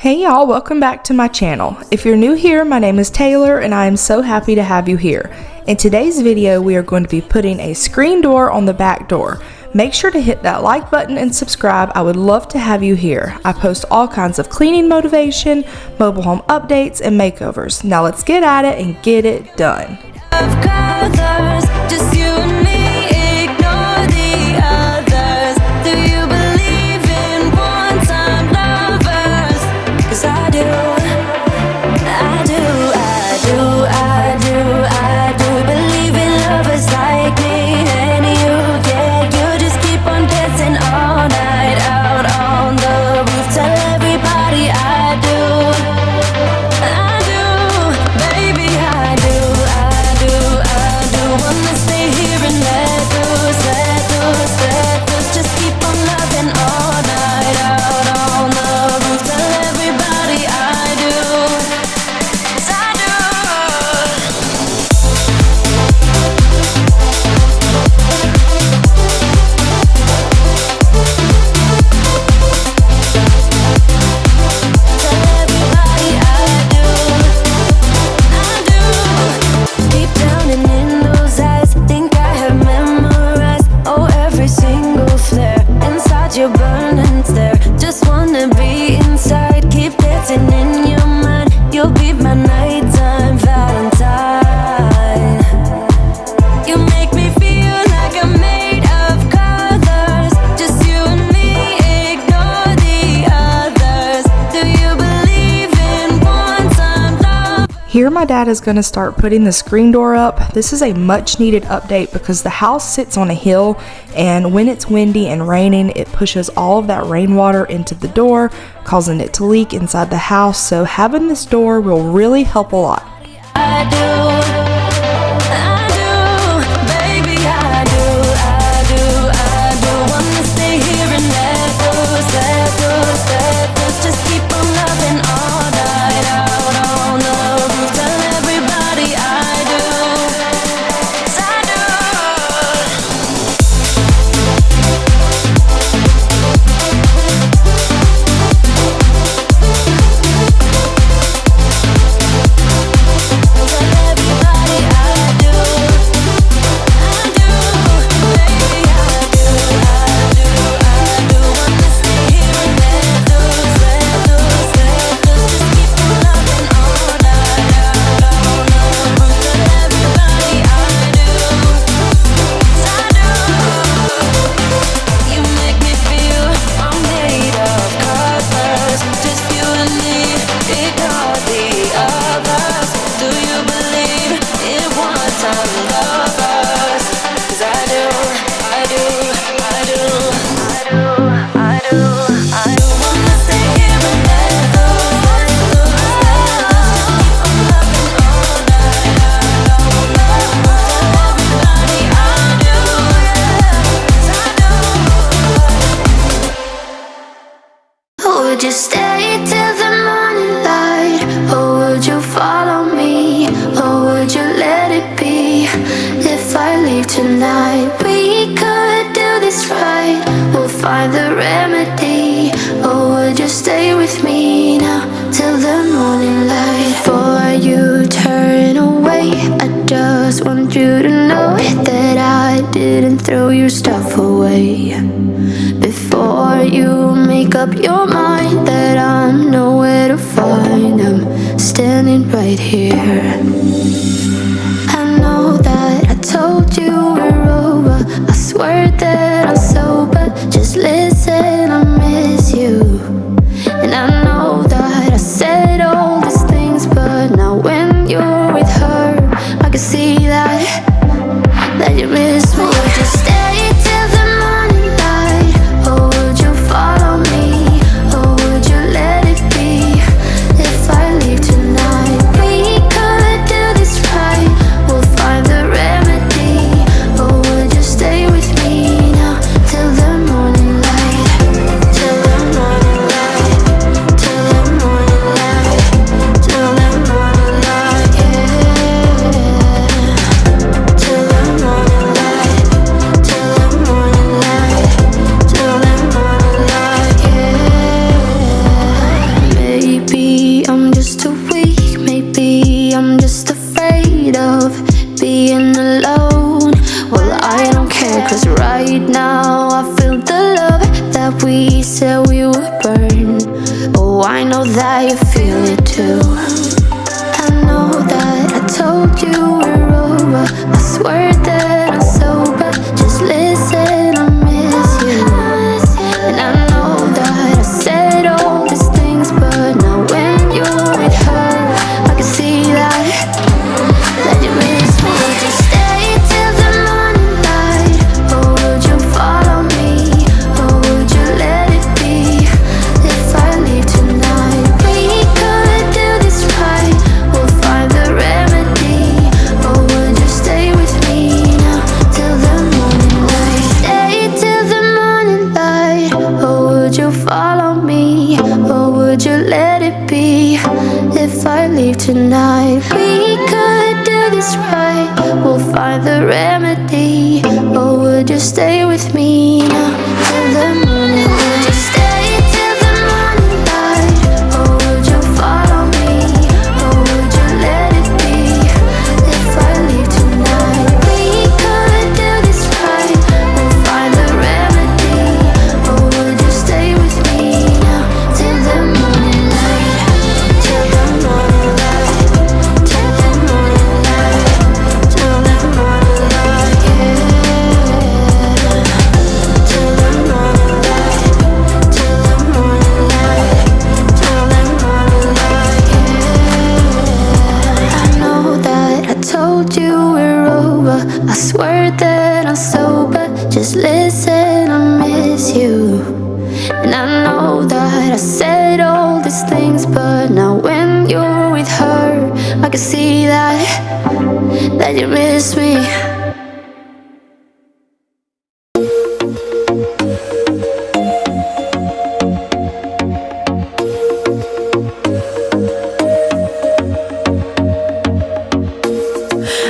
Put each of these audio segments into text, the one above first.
Hey y'all, welcome back to my channel. If you're new here, my name is Taylor and I am so happy to have you here. In today's video, we are going to be putting a screen door on the back door. Make sure to hit that like button and subscribe. I would love to have you here. I post all kinds of cleaning motivation, mobile home updates, and makeovers. Now let's get at it and get it done. Just you and me, ignore the others. Do you believe in one-time lovers? 'Cause I do, I do, I do, I do, I do believe in lovers like me and you. Yeah, you just keep on dancing all night out on the roof. Tell everybody I do, baby, I do, I do, I do. Wanna stay here and let loose, let loose, let loose. Just keep on loving all night out on the roof. Tell everybody I do, 'cause I do. Tell everybody I do, I do. Deep down and in those eyes, think I have memorized, oh, every single flare inside your burning stare. Just wanna be inside, keep dancing in your mind. You'll be my nighttime Valentine. You make me feel like I'm made of colors. Just you and me, ignore the others. Do you believe in one-time love? Here my dad is going to start putting the screen door up. This is a much needed update because the house sits on a hill, and when it's windy and raining, it pushes all of that rainwater into the door, causing it to leak inside the house. So having this door will really help a lot. I do, baby, I do, I do, I do. Wanna stay here and let loose, let loose, let loose. Just keep on loving all night out on the roof. Tell everybody I do, 'cause I do. Tell everybody I do, baby, I do, I do, I do. Wanna stay here and let loose, let loose, let loose. Just keep on loving all night out on the roof. Tell everybody I do, 'cause I do. You make me feel I'm made of colors. Just you and me, ignore the others. Do you believe in one-time lovers? 'Cause I do, I do, I do, I do, I do, I do. Wanna stay here and let loose, let loose, let loose. Just keep on loving all night out on the roof. Tell everybody I do, yeah, 'cause I do. Would you stay till the morning light, or would you follow me, or would you let it be? If I leave tonight, we could do this right. We'll find the remedy. Or would you stay with me now till the morning light? Before you turn away, I just want you to know that I didn't throw your stuff away. Before you make up your mind that I'm nowhere to find, I'm standing right here. I know that I told you we're over. I swear that I'm sober. Just listen, I miss you. And I know that I said all these things, but now when you're with her, I can see that you miss me. Would you stay till the morning light, or would you follow me, or would you let it be? If I leave tonight, we could do this right. We'll find the remedy. Or would you stay with me now till the morning light? maybe I'm just too weak. Maybe I'm just afraid of being alone. Well, I don't care, 'cause right now I feel the love that we said we would burn. Oh, I know that you feel it too. I know that I told you we're over. I swear that I'm sober. Just listen, I miss you. And I know that I said all these things, but now when you're with her, I can see that you miss me. Would you stay till the morning light, or would you follow me, or would you let it be? If I leave tonight, we could do this right. We'll find the remedy. Or would you stay with me now till the morning light? Stay till the morning light, or would you follow me, or would you let it be? If I leave tonight, we could do this right. We'll find the remedy. Or would you stay with me now till the morning light? Would you stay till the morning light, or would you follow me, or would you let it be? If I leave tonight, we could do this right. We'll find the remedy. Or would you stay with me now till the morning light? Till the morning light. Till the morning light. Till the morning light, yeah. Till the morning light. Till the morning light. Till the morning light, yeah. I know that I told you we're over. I swear that I'm sober. Just listen, I miss you. And I know that I said all these things, but now when you're with her, I can see that you miss me.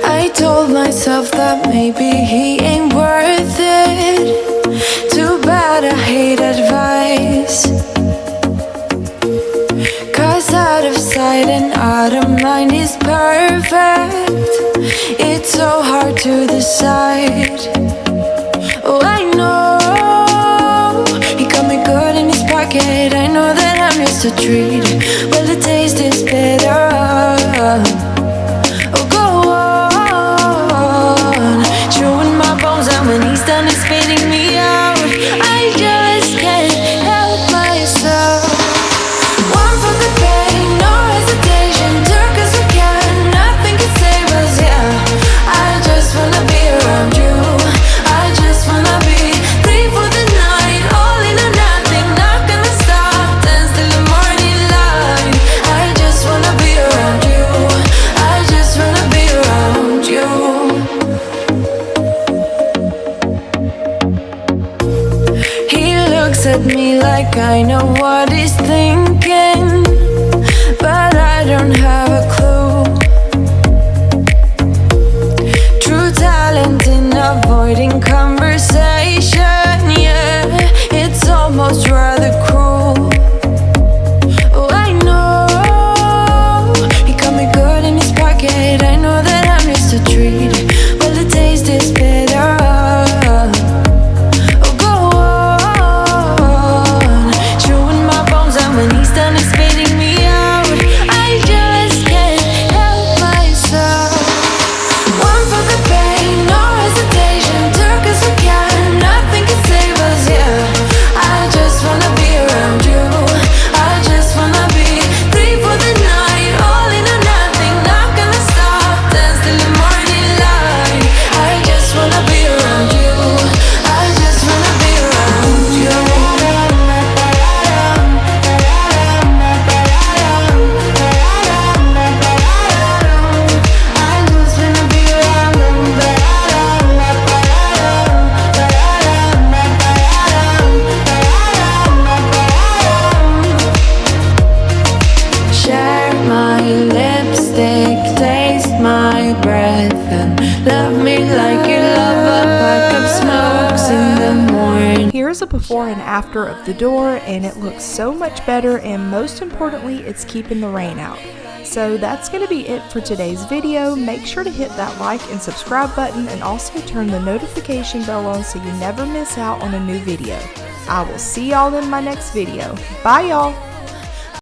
I told myself that maybe he ain't worth it. Too bad I hate advice, 'cause out of sight and out of mind is perfect. It's so hard to decide. Oh, I know he got me good in his pocket. I know that I'm just a treat. Well, the taste is better. Oh, go on, chewing my bones out when he's done is spitting me out. I just can't help myself. One for the pain, no hesitation. Took us again, nothing can save us, yeah. I just wanna be around you. I just wanna be free for the night. All in or nothing, not gonna stop. Dance till the morning light. I just wanna be around you. I just wanna be around you. He looks at me like I know what he's thinking, but I don't have a clue. True talent in avoiding conversation, yeah. It's almost rather cruel. Oh, I know he got me good in his pocket. I know that I'm just a treat. Well, the taste is better. Oh, go on, chewing my bones out when he's done is spitting me out. I just can't help myself. One for the pain, no hesitation. Took us again, nothing can save us, yeah. I just wanna be around you. I just wanna be free for the night. All in or nothing, not gonna stop. Dance till the morning light. I just wanna be around you. I just wanna be around you. I just wanna be Share my lipstick, taste my breath, and love me like you love a pack of smokes in the morning. burn. Here's a before and after of the door, and it looks so much better, and most importantly, it's keeping the rain out. So that's going to be it for today's video. Make sure to hit that like and subscribe button, and also turn the notification bell on so you never miss out on a new video. I will see y'all in my next video. Bye y'all!